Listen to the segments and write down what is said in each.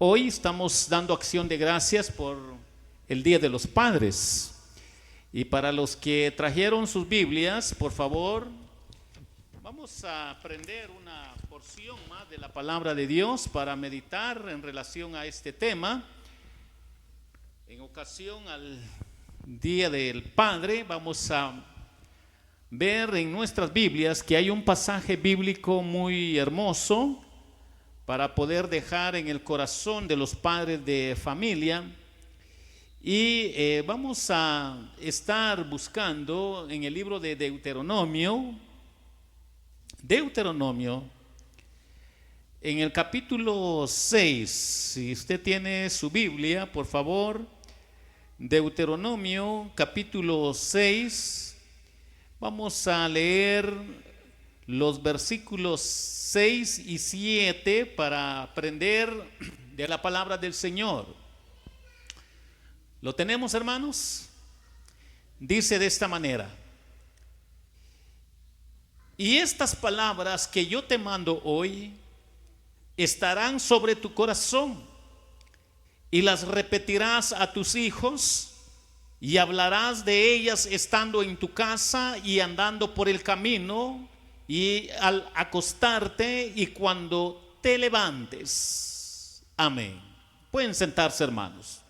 Hoy estamos dando acción de gracias por el Día de los Padres. Y para los que trajeron sus Biblias, por favor, vamos a aprender una porción más de la palabra de Dios para meditar en relación a este tema. En ocasión al Día del Padre, vamos a ver en nuestras Biblias que hay un pasaje bíblico muy hermoso para poder dejar en el corazón de los padres de familia. Y vamos a estar buscando en el libro de Deuteronomio, en el capítulo 6. Si usted tiene su Biblia, por favor, Deuteronomio capítulo 6, vamos a leer los versículos 6 y 7 para aprender de la palabra del Señor. ¿Lo tenemos, hermanos? Dice de esta manera: y estas palabras que yo te mando hoy estarán sobre tu corazón, y las repetirás a tus hijos, y hablarás de ellas estando en tu casa y andando por el camino, y al acostarte y cuando te levantes. Amén. Pueden sentarse, hermanos.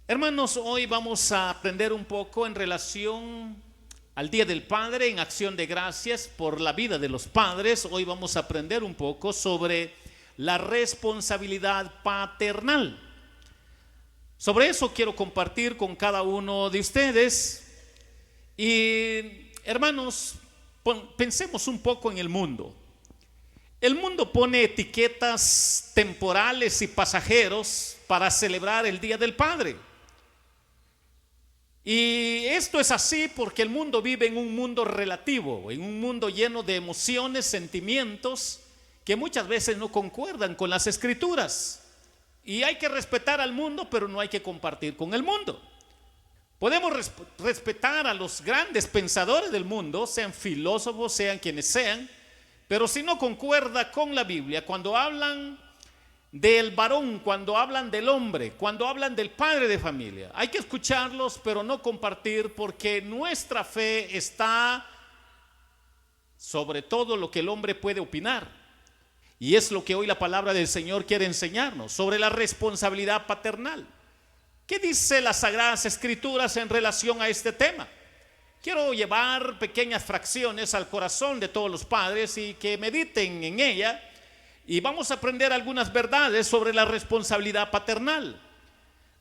Hermanos, hoy vamos a aprender un poco en relación al Día del Padre, en acción de gracias por la vida de los padres. Hoy vamos a aprender un poco sobre la responsabilidad paternal. Sobre eso quiero compartir con cada uno de ustedes. Y hermanos, pensemos un poco en el mundo. El mundo pone etiquetas temporales y pasajeros para celebrar el Día del Padre. Y esto es así porque el mundo vive en un mundo relativo, en un mundo lleno de emociones, sentimientos que muchas veces no concuerdan con las Escrituras. Y hay que respetar al mundo, pero no hay que compartir con el mundo. Podemos respetar a los grandes pensadores del mundo, sean filósofos, sean quienes sean, pero si no concuerda con la Biblia, cuando hablan del varón, cuando hablan del hombre, cuando hablan del padre de familia, hay que escucharlos, pero no compartir, porque nuestra fe está sobre todo lo que el hombre puede opinar. Y es lo que hoy la palabra del Señor quiere enseñarnos, sobre la responsabilidad paternal. ¿Qué dice las Sagradas Escrituras en relación a este tema? Quiero llevar pequeñas fracciones al corazón de todos los padres y que mediten en ella. Y vamos a aprender algunas verdades sobre la responsabilidad paternal.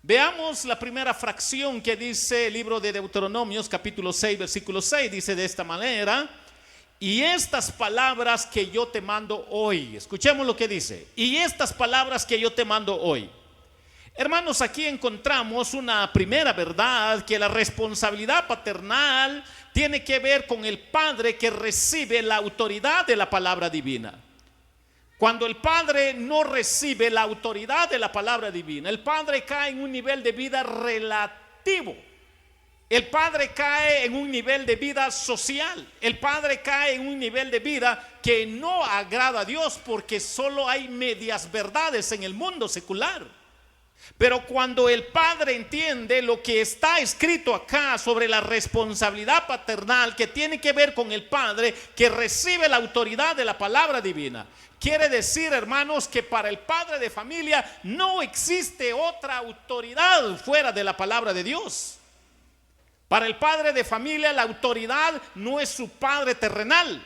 Veamos la primera fracción que dice el libro de Deuteronomios capítulo 6 versículo 6. Dice de esta manera: y estas palabras que yo te mando hoy. Escuchemos lo que dice: y estas palabras que yo te mando hoy. Hermanos, aquí encontramos una primera verdad, que la responsabilidad paternal tiene que ver con el padre que recibe la autoridad de la palabra divina. Cuando el padre no recibe la autoridad de la palabra divina, el padre cae en un nivel de vida relativo. El padre cae en un nivel de vida social. El padre cae en un nivel de vida que no agrada a Dios, porque solo hay medias verdades en el mundo secular. Pero cuando el padre entiende lo que está escrito acá sobre la responsabilidad paternal, que tiene que ver con el padre que recibe la autoridad de la palabra divina, quiere decir, hermanos, que para el padre de familia no existe otra autoridad fuera de la palabra de Dios. Para el padre de familia la autoridad no es su padre terrenal.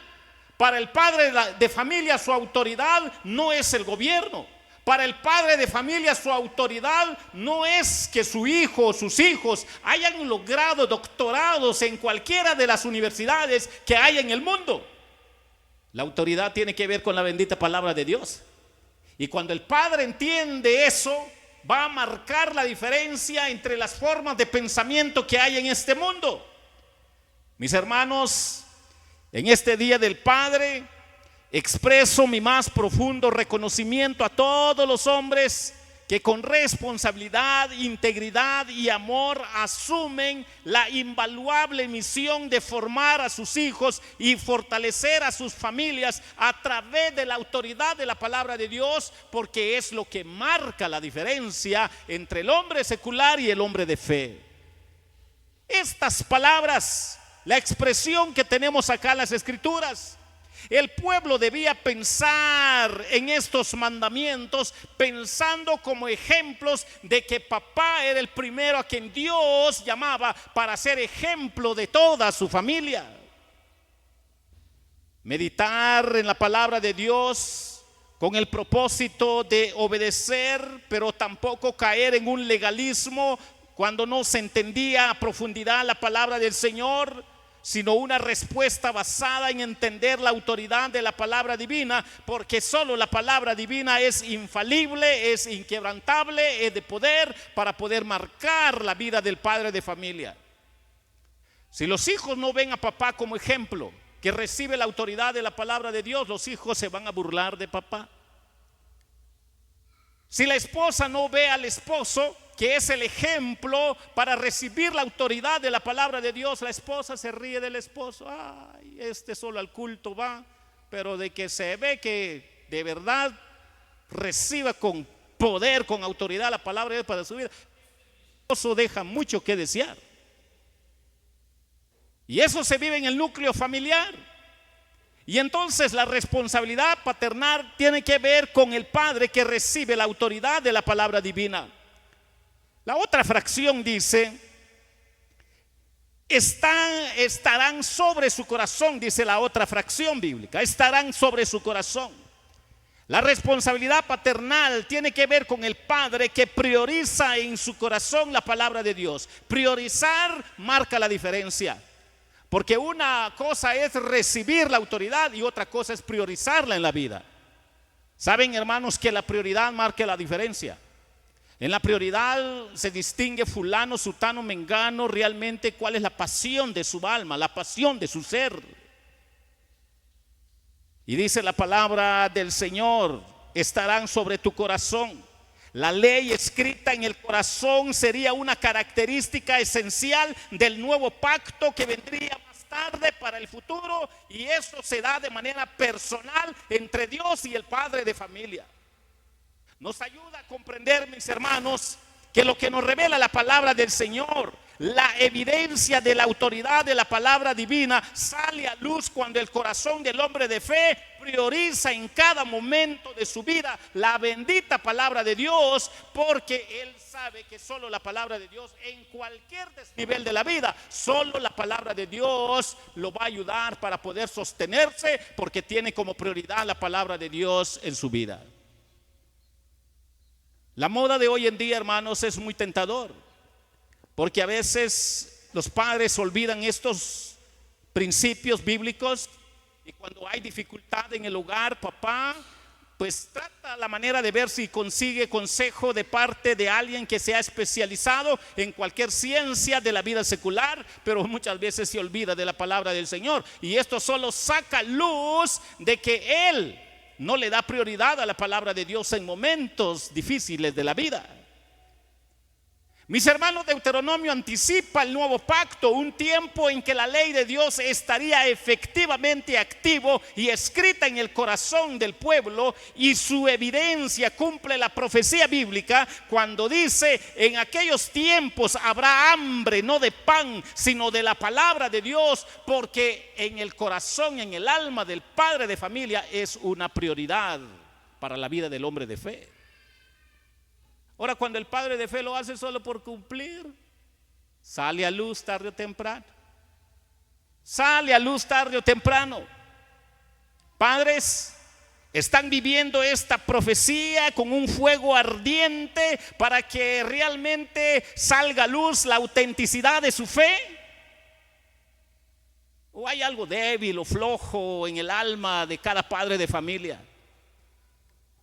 Para el padre de familia su autoridad no es el gobierno. Para el padre de familia su autoridad no es que su hijo o sus hijos hayan logrado doctorados en cualquiera de las universidades que hay en el mundo. La autoridad tiene que ver con la bendita palabra de Dios. Y cuando el padre entiende eso, va a marcar la diferencia entre las formas de pensamiento que hay en este mundo. Mis hermanos, en este Día del Padre expreso mi más profundo reconocimiento a todos los hombres que con responsabilidad, integridad y amor asumen la invaluable misión de formar a sus hijos y fortalecer a sus familias a través de la autoridad de la palabra de Dios, porque es lo que marca la diferencia entre el hombre secular y el hombre de fe. Estas palabras, la expresión que tenemos acá en las Escrituras, el pueblo debía pensar en estos mandamientos pensando como ejemplos de que papá era el primero a quien Dios llamaba para ser ejemplo de toda su familia. Meditar en la palabra de Dios con el propósito de obedecer, pero tampoco caer en un legalismo cuando no se entendía a profundidad la palabra del Señor, sino una respuesta basada en entender la autoridad de la palabra divina, porque solo la palabra divina es infalible, es inquebrantable, es de poder para poder marcar la vida del padre de familia. Si los hijos no ven a papá como ejemplo, que recibe la autoridad de la palabra de Dios, los hijos se van a burlar de papá. Si la esposa no ve al esposo, que es el ejemplo para recibir la autoridad de la palabra de Dios, la esposa se ríe del esposo. Ay, este solo al culto va, pero de que se ve que de verdad reciba con poder, con autoridad la palabra de Dios para su vida, eso deja mucho que desear. Y eso se vive en el núcleo familiar. Y entonces la responsabilidad paternal tiene que ver con el padre que recibe la autoridad de la palabra divina. La otra fracción dice: estarán sobre su corazón, dice la otra fracción bíblica, estarán sobre su corazón. La responsabilidad paternal tiene que ver con el padre que prioriza en su corazón la palabra de Dios. Priorizar marca la diferencia, porque una cosa es recibir la autoridad y otra cosa es priorizarla en la vida. Saben, hermanos, que la prioridad marca la diferencia. En la prioridad se distingue fulano, sutano, mengano, realmente cuál es la pasión de su alma, la pasión de su ser. Y dice la palabra del Señor: estarán sobre tu corazón. La ley escrita en el corazón sería una característica esencial del nuevo pacto que vendría más tarde para el futuro, y eso se da de manera personal entre Dios y el padre de familia. Nos ayuda a comprender, mis hermanos, que lo que nos revela la palabra del Señor, la evidencia de la autoridad de la palabra divina, sale a luz cuando el corazón del hombre de fe prioriza en cada momento de su vida la bendita palabra de Dios, porque él sabe que solo la palabra de Dios, en cualquier desnivel de la vida, solo la palabra de Dios lo va a ayudar para poder sostenerse, porque tiene como prioridad la palabra de Dios en su vida. La moda de hoy en día, hermanos, es muy tentador, porque a veces los padres olvidan estos principios bíblicos, y cuando hay dificultad en el hogar, papá pues trata la manera de ver si consigue consejo de parte de alguien que se ha especializado en cualquier ciencia de la vida secular, pero muchas veces se olvida de la palabra del Señor, y esto solo saca luz de que él no le da prioridad a la palabra de Dios en momentos difíciles de la vida. Mis hermanos, Deuteronomio anticipa el nuevo pacto, un tiempo en que la ley de Dios estaría efectivamente activo y escrita en el corazón del pueblo, y su evidencia cumple la profecía bíblica cuando dice: en aquellos tiempos habrá hambre, no de pan, sino de la palabra de Dios, porque en el corazón, en el alma del padre de familia es una prioridad para la vida del hombre de fe. Ahora, cuando el padre de fe lo hace solo por cumplir, sale a luz tarde o temprano. Sale a luz tarde o temprano. Padres, ¿están viviendo esta profecía con un fuego ardiente para que realmente salga a luz la autenticidad de su fe? ¿O hay algo débil o flojo en el alma de cada padre de familia?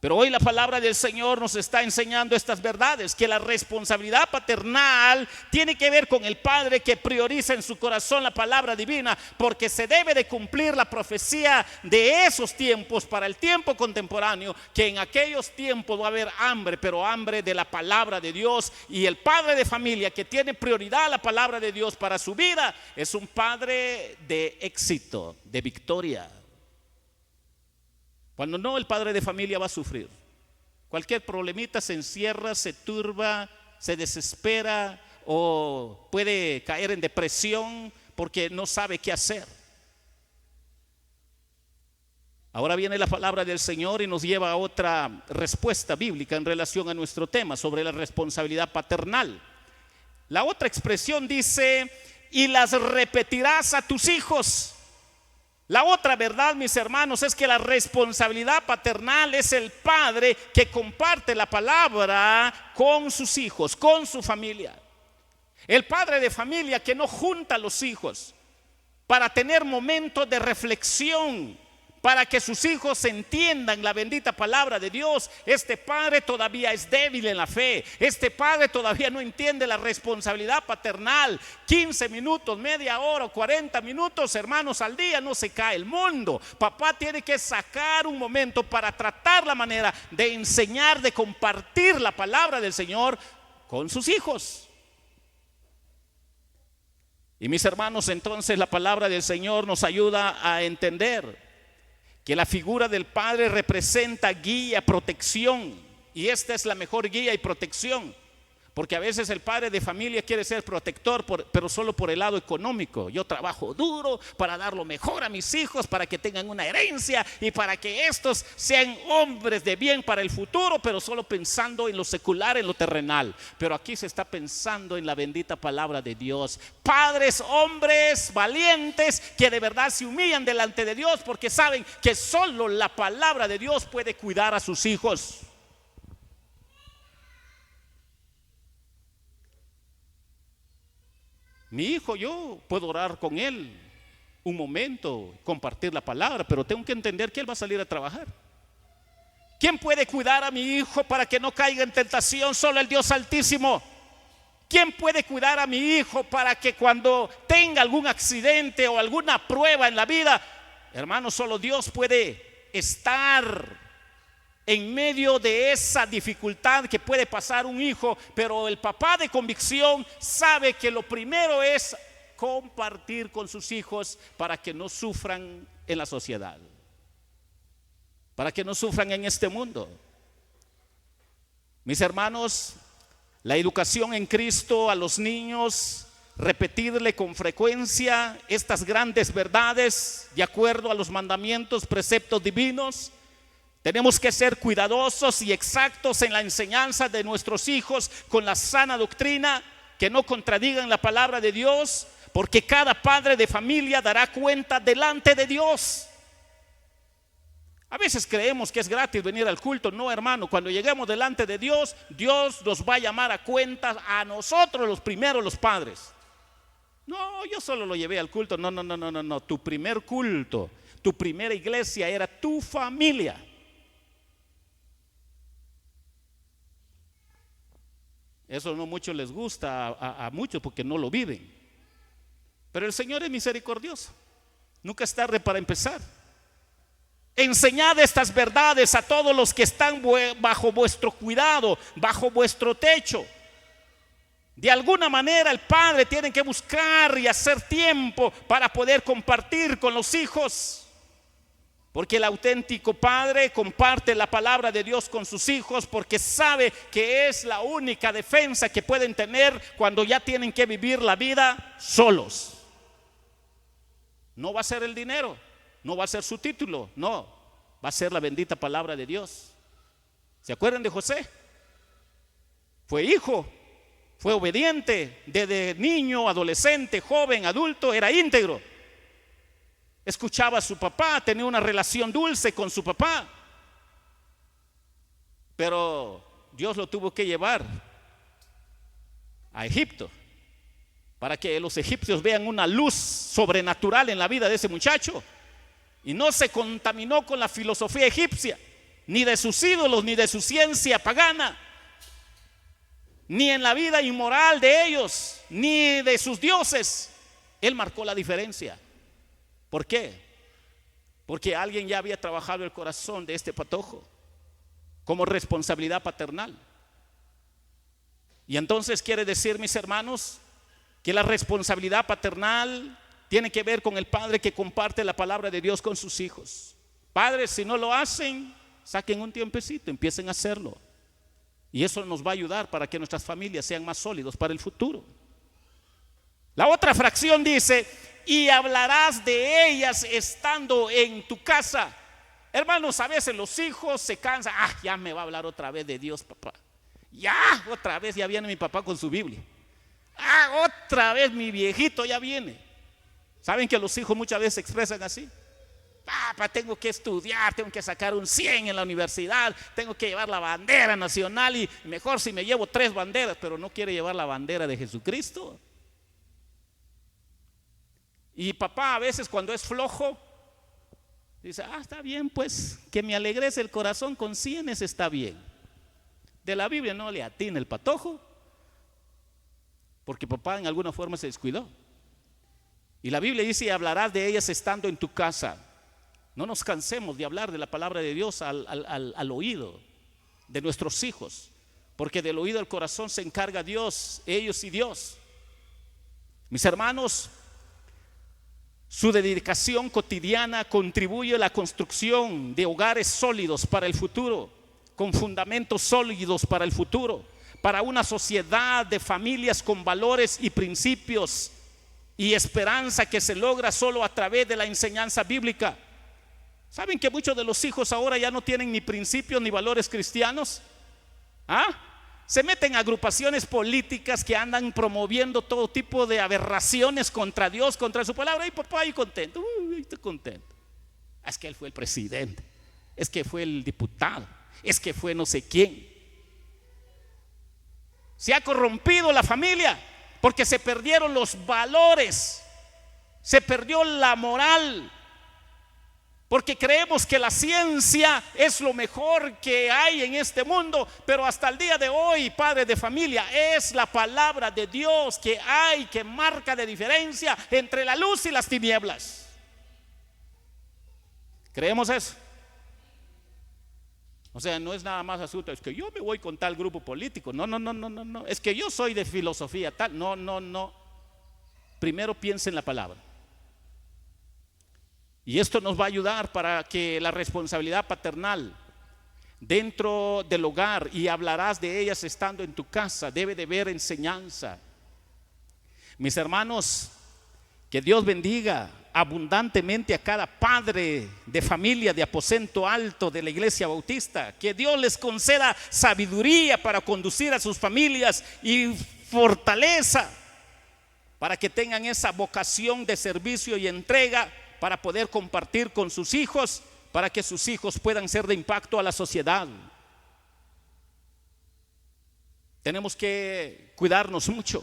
Pero hoy la palabra del Señor nos está enseñando estas verdades, que la responsabilidad paternal tiene que ver con el padre que prioriza en su corazón la palabra divina, porque se debe de cumplir la profecía de esos tiempos para el tiempo contemporáneo, que en aquellos tiempos va a haber hambre, pero hambre de la palabra de Dios. Y el padre de familia que tiene prioridad a la palabra de Dios para su vida es un padre de éxito, de victoria. Cuando no, el padre de familia va a sufrir. Cualquier problemita se encierra, se turba, se desespera o puede caer en depresión porque no sabe qué hacer. Ahora viene la palabra del Señor y nos lleva a otra respuesta bíblica en relación a nuestro tema sobre la responsabilidad paternal. La otra expresión dice: y las repetirás a tus hijos. La otra verdad, mis hermanos, es que la responsabilidad paternal es el padre que comparte la palabra con sus hijos, con su familia. El padre de familia que no junta a los hijos para tener momentos de reflexión, para que sus hijos entiendan la bendita palabra de Dios. Este padre todavía es débil en la fe. Este padre todavía no entiende la responsabilidad paternal. 15 minutos, media hora o 40 minutos, hermanos, al día no se cae el mundo. Papá tiene que sacar un momento para tratar la manera de enseñar, de compartir la palabra del Señor con sus hijos. Y mis hermanos, entonces la palabra del Señor nos ayuda a entender que la figura del padre representa guía, protección, y esta es la mejor guía y protección, porque a veces el padre de familia quiere ser protector, pero solo por el lado económico. Yo trabajo duro para dar lo mejor a mis hijos, para que tengan una herencia y para que estos sean hombres de bien para el futuro, pero solo pensando en lo secular, en lo terrenal. Pero aquí se está pensando en la bendita palabra de Dios. Padres, hombres valientes que de verdad se humillan delante de Dios, porque saben que solo la palabra de Dios puede cuidar a sus hijos. Mi hijo, yo puedo orar con él un momento, compartir la palabra, pero tengo que entender que él va a salir a trabajar. ¿Quién puede cuidar a mi hijo para que no caiga en tentación? Solo el Dios Altísimo. ¿Quién puede cuidar a mi hijo para que cuando tenga algún accidente o alguna prueba en la vida, hermano, solo Dios puede estar en medio de esa dificultad que puede pasar un hijo? Pero el papá de convicción sabe que lo primero es compartir con sus hijos para que no sufran en la sociedad, para que no sufran en este mundo. Mis hermanos, la educación en Cristo a los niños, repetirle con frecuencia estas grandes verdades de acuerdo a los mandamientos, preceptos divinos. Tenemos que ser cuidadosos y exactos en la enseñanza de nuestros hijos con la sana doctrina, que no contradigan la palabra de Dios, porque cada padre de familia dará cuenta delante de Dios. A veces creemos que es gratis venir al culto. No, hermano, cuando lleguemos delante de Dios, Dios nos va a llamar a cuentas a nosotros los primeros, los padres. No, yo solo lo llevé al culto. No. Tu primer culto, tu primera iglesia era tu familia. Eso no mucho les gusta a muchos porque no lo viven. Pero el Señor es misericordioso. Nunca es tarde para empezar. Enseñad estas verdades a todos los que están bajo vuestro cuidado, bajo vuestro techo. De alguna manera el padre tiene que buscar y hacer tiempo para poder compartir con los hijos. Porque el auténtico padre comparte la palabra de Dios con sus hijos, porque sabe que es la única defensa que pueden tener cuando ya tienen que vivir la vida solos. No va a ser el dinero, no va a ser su título, no, va a ser la bendita palabra de Dios. ¿Se acuerdan de José? Fue hijo, fue obediente, desde niño, adolescente, joven, adulto, era íntegro. Escuchaba a su papá, tenía una relación dulce con su papá. Pero Dios lo tuvo que llevar a Egipto para que los egipcios vean una luz sobrenatural en la vida de ese muchacho. Y no se contaminó con la filosofía egipcia, ni de sus ídolos, ni de su ciencia pagana, ni en la vida inmoral de ellos, ni de sus dioses. Él marcó la diferencia. ¿Por qué? Porque alguien ya había trabajado el corazón de este patojo como responsabilidad paternal. Y entonces quiere decir, mis hermanos, que la responsabilidad paternal tiene que ver con el padre que comparte la palabra de Dios con sus hijos. Padres, si no lo hacen, saquen un tiempecito, empiecen a hacerlo. Y eso nos va a ayudar para que nuestras familias sean más sólidos para el futuro. La otra fracción dice: y hablarás de ellas estando en tu casa. Hermanos, a veces los hijos se cansan. Ya me va a hablar otra vez de Dios, papá. Ya, otra vez ya viene mi papá con su Biblia. Otra vez mi viejito ya viene. ¿Saben que los hijos muchas veces se expresan así? Papá, tengo que estudiar, tengo que sacar un 100 en la universidad, tengo que llevar la bandera nacional, y mejor si me llevo 3 banderas, pero no quiere llevar la bandera de Jesucristo. Y papá a veces cuando es flojo dice: está bien, pues que me alegres el corazón con 100 está bien. De la Biblia no le atina el patojo, porque papá en alguna forma se descuidó. Y la Biblia dice: y hablarás de ellas estando en tu casa. No nos cansemos de hablar de la palabra de Dios al oído de nuestros hijos, porque del oído al corazón se encarga Dios, ellos y Dios. Mis hermanos, su dedicación cotidiana contribuye a la construcción de hogares sólidos para el futuro, con fundamentos sólidos para el futuro, para una sociedad de familias con valores y principios y esperanza que se logra solo a través de la enseñanza bíblica. ¿Saben que muchos de los hijos ahora ya no tienen ni principios ni valores cristianos? Se meten a agrupaciones políticas que andan promoviendo todo tipo de aberraciones contra Dios, contra su palabra. Y papá, ahí contento, estoy contento. Es que él fue el presidente, es que fue el diputado, es que fue no sé quién. Se ha corrompido la familia porque se perdieron los valores, se perdió la moral, porque creemos que la ciencia es lo mejor que hay en este mundo. Pero hasta el día de hoy, padres de familia, es la palabra de Dios que hay, que marca la diferencia entre la luz y las tinieblas. ¿Creemos eso? O sea, no es nada más asunto, es que yo me voy con tal grupo político. No. Es que yo soy de filosofía tal. No. Primero piensa en la palabra. Y esto nos va a ayudar para que la responsabilidad paternal dentro del hogar, y hablarás de ellas estando en tu casa, debe de ver enseñanza. Mis hermanos, que Dios bendiga abundantemente a cada padre de familia de aposento alto de la Iglesia Bautista. Que Dios les conceda sabiduría para conducir a sus familias y fortaleza para que tengan esa vocación de servicio y entrega para poder compartir con sus hijos, para que sus hijos puedan ser de impacto a la sociedad. Tenemos que cuidarnos mucho.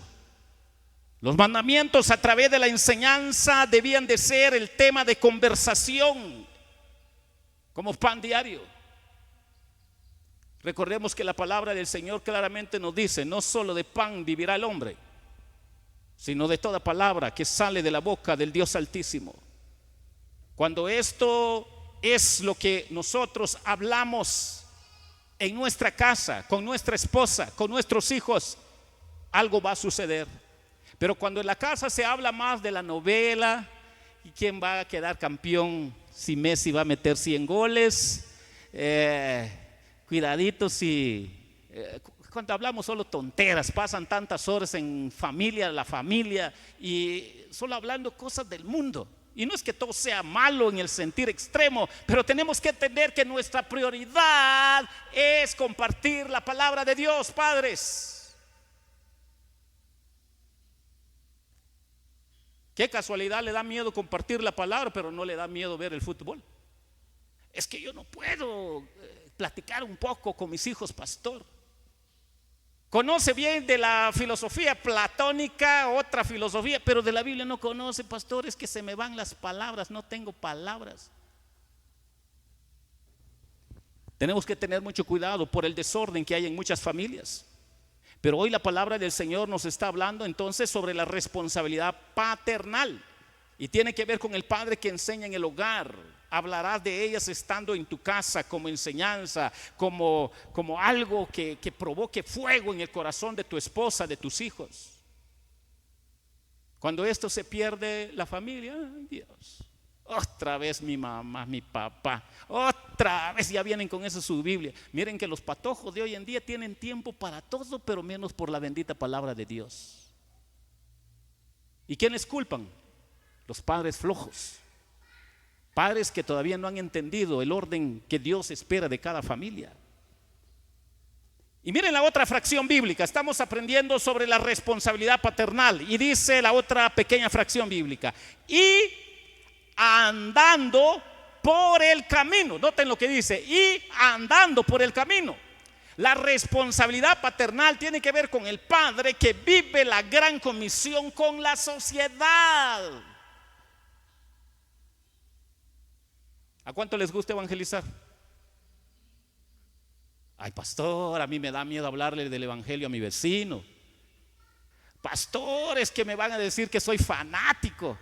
Los mandamientos a través de la enseñanza debían de ser el tema de conversación, como pan diario. Recordemos que la palabra del Señor claramente nos dice: no solo de pan vivirá el hombre, sino de toda palabra que sale de la boca del Dios Altísimo. Cuando esto es lo que nosotros hablamos en nuestra casa, con nuestra esposa, con nuestros hijos, algo va a suceder. Pero cuando en la casa se habla más de la novela y quién va a quedar campeón, si Messi va a meter 100 goles, cuidadito si cuando hablamos solo tonteras, pasan tantas horas en familia, la familia, y solo hablando cosas del mundo. Y no es que todo sea malo en el sentir extremo, pero tenemos que entender que nuestra prioridad es compartir la palabra de Dios, padres. Qué casualidad, le da miedo compartir la palabra, pero no le da miedo ver el fútbol. Es que yo no puedo platicar un poco con mis hijos, pastor. Conoce bien de la filosofía platónica, otra filosofía, pero de la Biblia no conoce, pastor. Es que se me van las palabras, no tengo palabras. Tenemos que tener mucho cuidado por el desorden que hay en muchas familias. Pero hoy la palabra del Señor nos está hablando entonces sobre la responsabilidad paternal. Y tiene que ver con el padre que enseña en el hogar. Hablarás de ellas estando en tu casa como enseñanza, como algo que provoque fuego en el corazón de tu esposa, de tus hijos. Cuando esto se pierde la familia, ay Dios, otra vez mi mamá, mi papá, otra vez ya vienen con eso su Biblia. Miren que los patojos de hoy en día tienen tiempo para todo, pero menos por la bendita palabra de Dios. ¿Y quiénes culpan? Los padres flojos, padres que todavía no han entendido el orden que Dios espera de cada familia. Y miren la otra fracción bíblica, estamos aprendiendo sobre la responsabilidad paternal y dice la otra pequeña fracción bíblica: y andando por el camino. Noten lo que dice: y andando por el camino. La responsabilidad paternal tiene que ver con el padre que vive la gran comisión con la sociedad. ¿A cuánto les gusta evangelizar? Ay, pastor, a mí me da miedo hablarle del evangelio a mi vecino. Pastor, es que me van a decir que soy fanático,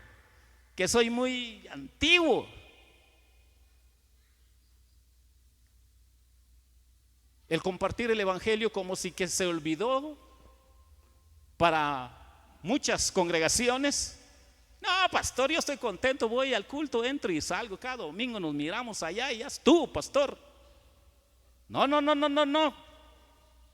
que soy muy antiguo. El compartir el evangelio como si que se olvidó para muchas congregaciones. No, pastor, yo estoy contento, voy al culto, entro y salgo, cada domingo nos miramos allá y ya estuvo, pastor. No.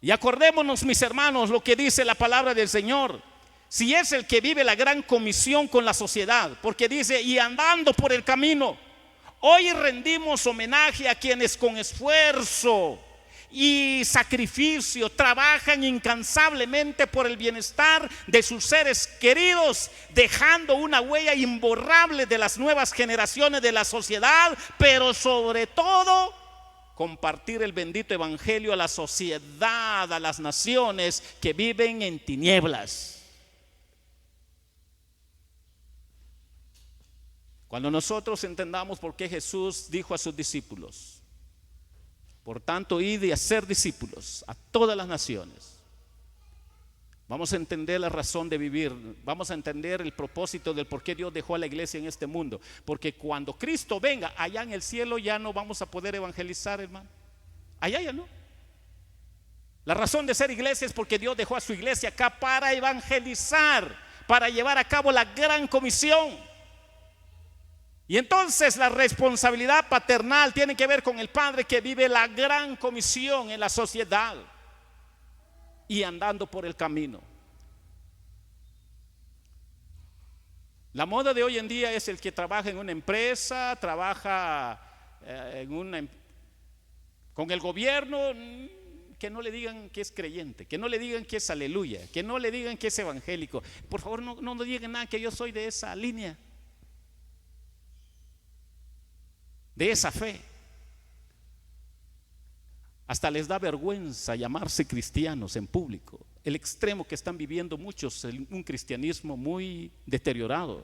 Y acordémonos, mis hermanos, lo que dice la palabra del Señor. Si es el que vive la gran comisión con la sociedad, porque dice: y andando por el camino. Hoy rendimos homenaje a quienes con esfuerzo y sacrificio trabajan incansablemente por el bienestar de sus seres queridos, dejando una huella imborrable de las nuevas generaciones de la sociedad, pero sobre todo compartir el bendito evangelio a la sociedad, a las naciones que viven en tinieblas. Cuando nosotros entendamos por qué Jesús dijo a sus discípulos: por tanto, id y hacer discípulos a todas las naciones, vamos a entender la razón de vivir, vamos a entender el propósito del por qué Dios dejó a la iglesia en este mundo. Porque cuando Cristo venga allá en el cielo ya no vamos a poder evangelizar, hermano. Allá ya no. La razón de ser iglesia es porque Dios dejó a su iglesia acá para evangelizar, para llevar a cabo la gran comisión. Y entonces la responsabilidad paternal tiene que ver con el padre que vive la gran comisión en la sociedad y andando por el camino. La moda de hoy en día es el que trabaja en una empresa, trabaja con el gobierno, que no le digan que es creyente, que no le digan que es aleluya, que no le digan que es evangélico. Por favor, no digan nada que yo soy de esa línea, de esa fe. Hasta les da vergüenza llamarse cristianos en público. El extremo que están viviendo muchos, un cristianismo muy deteriorado.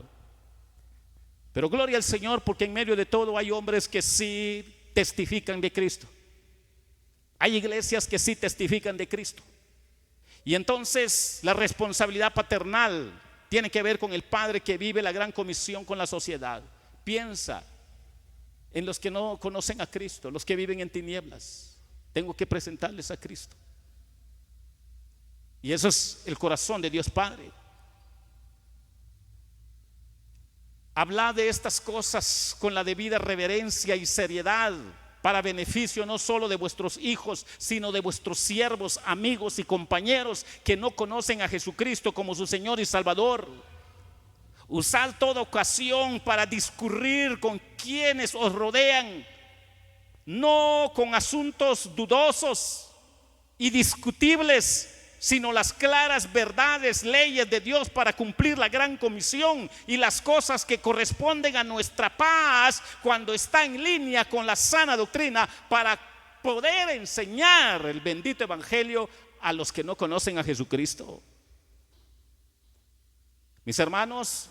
Pero gloria al Señor, porque en medio de todo hay hombres que sí testifican de Cristo. Hay iglesias que sí testifican de Cristo. Y entonces la responsabilidad paternal tiene que ver con el padre que vive la gran comisión con la sociedad. Piensa en los que no conocen a Cristo, los que viven en tinieblas. Tengo que presentarles a Cristo. Y eso es el corazón de Dios Padre. Hablad de estas cosas con la debida reverencia y seriedad, para beneficio no solo de vuestros hijos, sino de vuestros siervos, amigos y compañeros que no conocen a Jesucristo como su Señor y Salvador. Usad toda ocasión para discurrir con quienes os rodean, no con asuntos dudosos y discutibles, sino las claras verdades, leyes de Dios para cumplir la gran comisión y las cosas que corresponden a nuestra paz, cuando está en línea con la sana doctrina, para poder enseñar el bendito evangelio a los que no conocen a Jesucristo. Mis hermanos,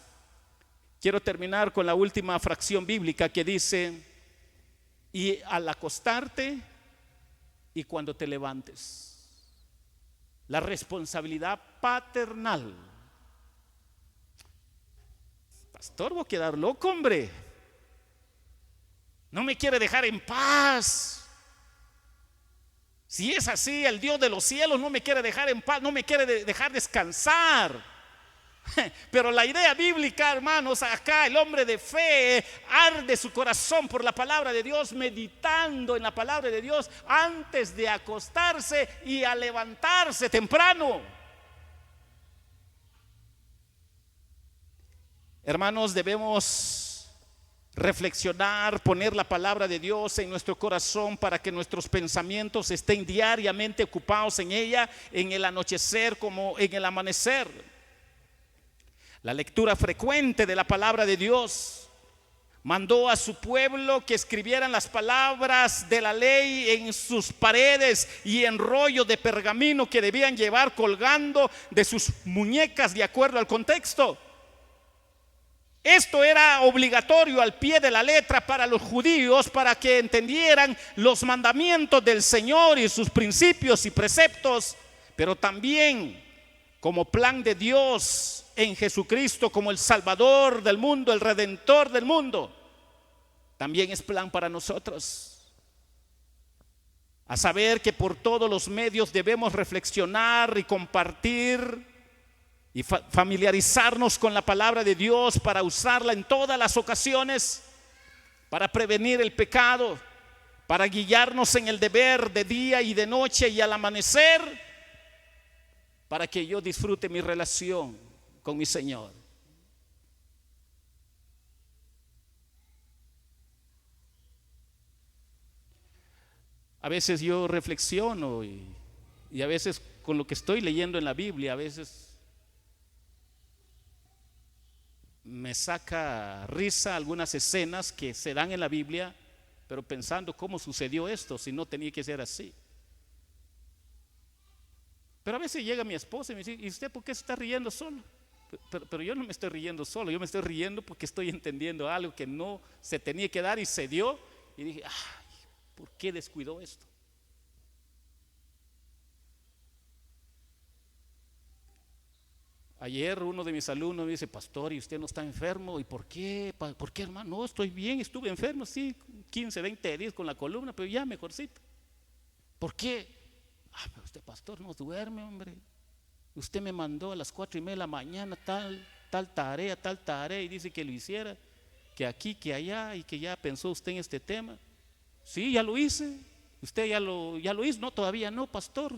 quiero terminar con la última fracción bíblica que dice: y al acostarte, y cuando te levantes. La responsabilidad paternal. Pastor, voy a quedar loco, hombre. No me quiere dejar en paz. Si es así, el Dios de los cielos no me quiere dejar en paz, no me quiere dejar descansar. Pero la idea bíblica, hermanos, acá el hombre de fe arde su corazón por la palabra de Dios, meditando en la palabra de Dios antes de acostarse y a levantarse temprano. Hermanos, debemos reflexionar, poner la palabra de Dios en nuestro corazón para que nuestros pensamientos estén diariamente ocupados en ella, en el anochecer como en el amanecer. La lectura frecuente de la palabra de Dios mandó a su pueblo que escribieran las palabras de la ley en sus paredes y en rollos de pergamino que debían llevar colgando de sus muñecas de acuerdo al contexto. Esto era obligatorio al pie de la letra para los judíos, para que entendieran los mandamientos del Señor y sus principios y preceptos, pero también como plan de Dios en Jesucristo, como el Salvador del mundo, el Redentor del mundo, también es plan para nosotros. A saber que por todos los medios debemos reflexionar y compartir y familiarizarnos con la palabra de Dios para usarla en todas las ocasiones, para prevenir el pecado, para guiarnos en el deber de día y de noche y al amanecer, para que yo disfrute mi relación con mi Señor. A veces yo reflexiono y a veces con lo que estoy leyendo en la Biblia, a veces me saca risa algunas escenas que se dan en la Biblia, pero pensando cómo sucedió esto, si no tenía que ser así. Pero a veces llega mi esposa y me dice: ¿y usted por qué se está riendo solo? Pero yo no me estoy riendo solo, yo me estoy riendo porque estoy entendiendo algo que no se tenía que dar y se dio. Y dije: ay, ¿por qué descuidó esto? Ayer uno de mis alumnos me dice: pastor, ¿y usted no está enfermo? ¿Y por qué? ¿Por qué, hermano? No, estoy bien, estuve enfermo, sí, 15, 20 días con la columna, pero ya mejorcito. ¿Por qué? Pero usted, pastor, no duerme, hombre. Usted me mandó a las 4:30 de la mañana tal tarea, y dice que lo hiciera, que aquí, que allá, y que ya pensó usted en este tema. Sí, ya lo hice. ¿Usted ya lo hizo? No, todavía no, pastor.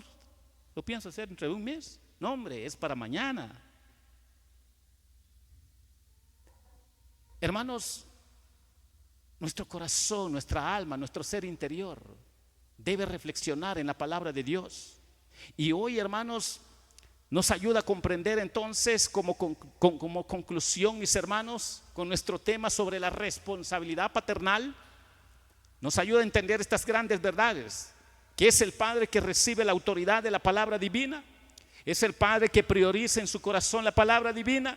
¿Lo piensa hacer dentro de un mes? No, hombre, es para mañana. Hermanos, nuestro corazón, nuestra alma, nuestro ser interior debe reflexionar en la palabra de Dios. Y hoy, hermanos, nos ayuda a comprender entonces como conclusión, mis hermanos, con nuestro tema sobre la responsabilidad paternal, nos ayuda a entender estas grandes verdades, que es el padre que recibe la autoridad de la palabra divina, es el padre que prioriza en su corazón la palabra divina,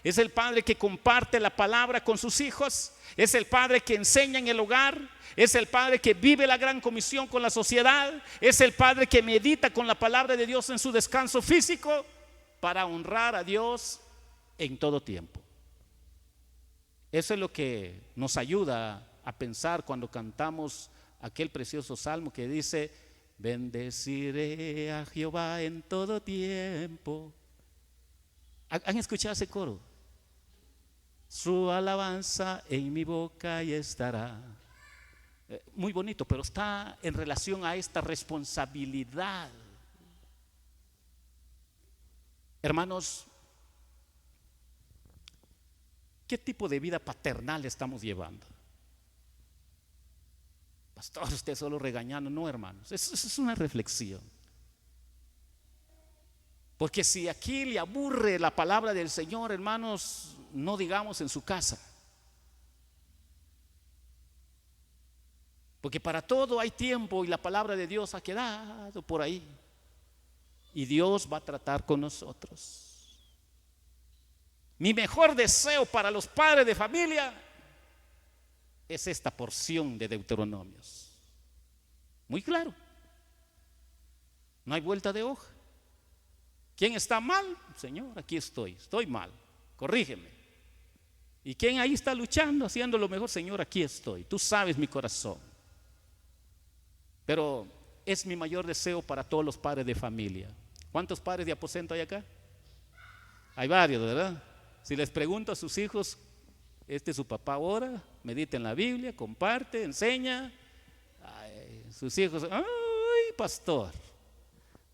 es el padre que comparte la palabra con sus hijos, es el padre que enseña en el hogar, es el padre que vive la gran comisión con la sociedad, es el padre que medita con la palabra de Dios en su descanso físico para honrar a Dios en todo tiempo. Eso es lo que nos ayuda a pensar cuando cantamos aquel precioso salmo que dice: bendeciré a Jehová en todo tiempo. ¿Han escuchado ese coro? Su alabanza en mi boca y estará. Muy bonito, pero está en relación a esta responsabilidad. Hermanos, ¿qué tipo de vida paternal estamos llevando? Pastor, usted solo regañando. No, hermanos, eso es una reflexión. Porque si aquí le aburre la palabra del Señor, hermanos, no digamos en su casa. Porque para todo hay tiempo y la palabra de Dios ha quedado por ahí. Y Dios va a tratar con nosotros. Mi mejor deseo para los padres de familia es esta porción de Deuteronomios. Muy claro. No hay vuelta de hoja. ¿Quién está mal? Señor, aquí estoy mal, corrígeme. ¿Y quién ahí está luchando, haciendo lo mejor? Señor, aquí estoy, tú sabes mi corazón. Pero es mi mayor deseo para todos los padres de familia. ¿Cuántos padres de aposento hay acá? Hay varios, ¿verdad? Si les pregunto a sus hijos, este es su papá, ora, medita en la Biblia, comparte, enseña. Ay, sus hijos, ay, pastor,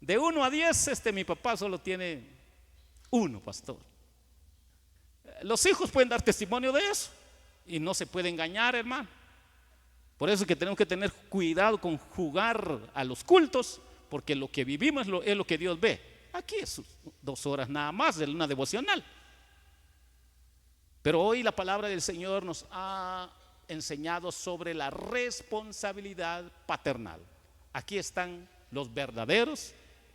de 1 a 10, mi papá solo tiene 1, pastor. Los hijos pueden dar testimonio de eso y no se puede engañar, hermano. Por eso es que tenemos que tener cuidado con jugar a los cultos, porque lo que vivimos es lo que Dios ve. Aquí es 2 horas nada más de una devocional. Pero hoy la palabra del Señor nos ha enseñado sobre la responsabilidad paternal. Aquí están los verdaderos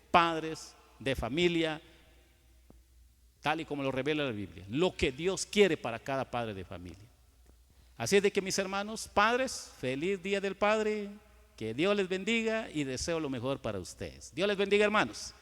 padres de familia, tal y como lo revela la Biblia, lo que Dios quiere para cada padre de familia. Así es de que, mis hermanos, padres, feliz día del Padre, que Dios les bendiga y deseo lo mejor para ustedes. Dios les bendiga, hermanos.